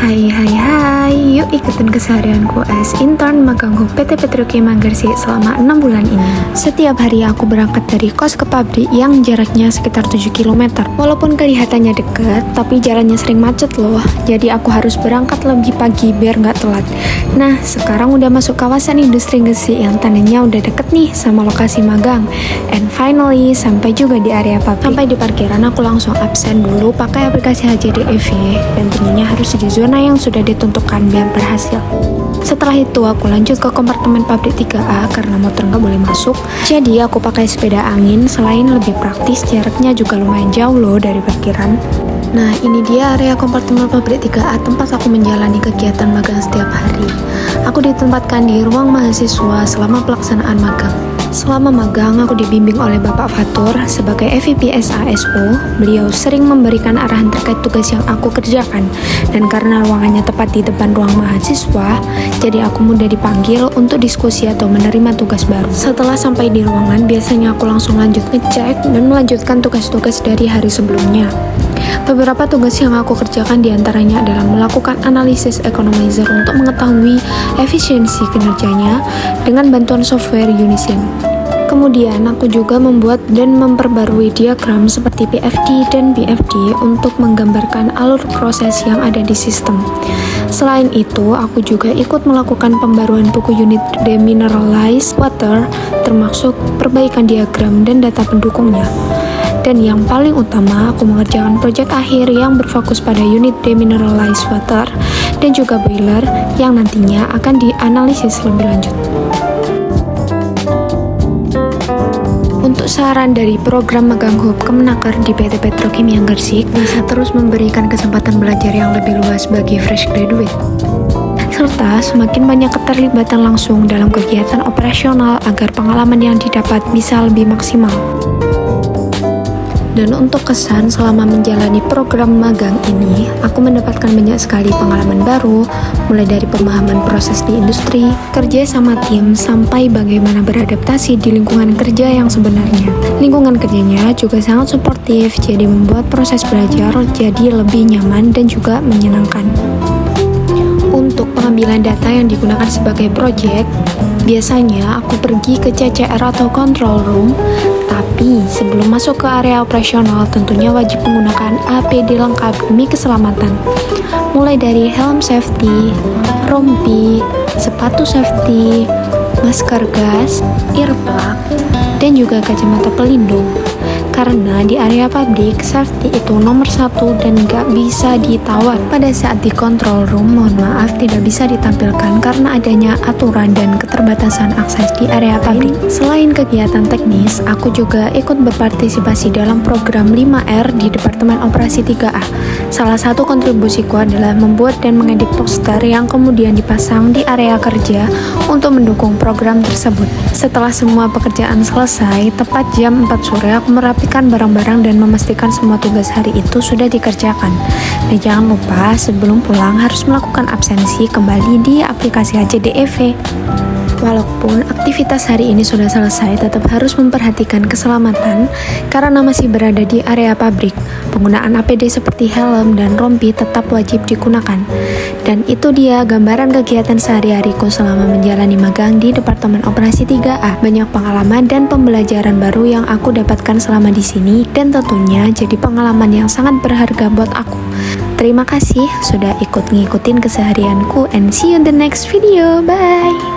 Hai, yuk ikutin keseharianku as intern magang hub PT Petrokimia Gresik selama 6 bulan ini. Setiap hari aku berangkat dari kos ke pabrik yang jaraknya sekitar 7 km. Walaupun kelihatannya dekat, tapi jalannya sering macet loh. Jadi aku harus berangkat lebih pagi biar nggak telat. Nah, sekarang udah masuk kawasan industri Gresik yang tandanya udah deket nih sama lokasi magang. And finally, sampai juga di area pabrik. Sampai di parkiran aku langsung absen dulu pakai aplikasi HJDEV dan tentunya harus di zona yang sudah ditentukan biar berhasil. Setelah itu aku lanjut ke kompartemen pabrik 3A karena motor nggak boleh masuk. Jadi aku pakai sepeda angin, selain lebih praktis jaraknya juga lumayan jauh loh dari parkiran. Nah, ini dia area kompartemen pabrik 3A tempat aku menjalani kegiatan magang setiap hari. Aku ditempatkan di ruang mahasiswa selama pelaksanaan magang. Selama magang, aku dibimbing oleh Bapak Fatur sebagai EVP SASO. Beliau sering memberikan arahan terkait tugas yang aku kerjakan. Dan karena ruangannya tepat di depan ruang mahasiswa, jadi aku mudah dipanggil untuk diskusi atau menerima tugas baru. Setelah sampai di ruangan, biasanya aku langsung lanjut ngecek dan melanjutkan tugas-tugas dari hari sebelumnya. Beberapa tugas yang aku kerjakan diantaranya adalah melakukan analisis economizer untuk mengetahui efisiensi kinerjanya dengan bantuan software Unison. Kemudian aku juga membuat dan memperbarui diagram seperti PFD dan BFD untuk menggambarkan alur proses yang ada di sistem. Selain itu, aku juga ikut melakukan pembaruan buku unit demineralized water termasuk perbaikan diagram dan data pendukungnya. Dan yang paling utama, aku mengerjakan proyek akhir yang berfokus pada unit demineralized water dan juga boiler yang nantinya akan dianalisis lebih lanjut. Untuk saran dari program magang hub Kemenaker di PT Petrokimia Gresik bisa terus memberikan kesempatan belajar yang lebih luas bagi fresh graduate, serta semakin banyak keterlibatan langsung dalam kegiatan operasional agar pengalaman yang didapat bisa lebih maksimal. Dan untuk kesan selama menjalani program magang ini, aku mendapatkan banyak sekali pengalaman baru, mulai dari pemahaman proses di industri, kerja sama tim, sampai bagaimana beradaptasi di lingkungan kerja yang sebenarnya. Lingkungan kerjanya juga sangat suportif, jadi membuat proses belajar jadi lebih nyaman dan juga menyenangkan. Untuk pengambilan data yang digunakan sebagai proyek, biasanya aku pergi ke CCR atau control room. Tapi sebelum masuk ke area operasional tentunya wajib menggunakan APD lengkap demi keselamatan. Mulai dari helm safety, rompi, sepatu safety, masker gas, earplug, dan juga kacamata pelindung. Karena di area pabrik, safety itu nomor 1 dan nggak bisa ditawar. Pada saat di control room, mohon maaf tidak bisa ditampilkan karena adanya aturan dan keterbatasan akses di area pabrik. Selain kegiatan teknis, aku juga ikut berpartisipasi dalam program 5R di Departemen Operasi 3A. Salah satu kontribusiku adalah membuat dan mengedit poster yang kemudian dipasang di area kerja untuk mendukung program tersebut. Setelah semua pekerjaan selesai, tepat jam 4 sore aku merapikan barang-barang dan memastikan semua tugas hari itu sudah dikerjakan. Dan jangan lupa sebelum pulang harus melakukan absensi kembali di aplikasi HJDEV. Walaupun aktivitas hari ini sudah selesai, tetap harus memperhatikan keselamatan karena masih berada di area pabrik. Penggunaan APD seperti helm dan rompi tetap wajib digunakan. Dan itu dia gambaran kegiatan sehari-hariku selama menjalani magang di Departemen Operasi 3A. Banyak pengalaman dan pembelajaran baru yang aku dapatkan selama di sini dan tentunya jadi pengalaman yang sangat berharga buat aku. Terima kasih sudah ikut ngikutin keseharianku and see you in the next video. Bye!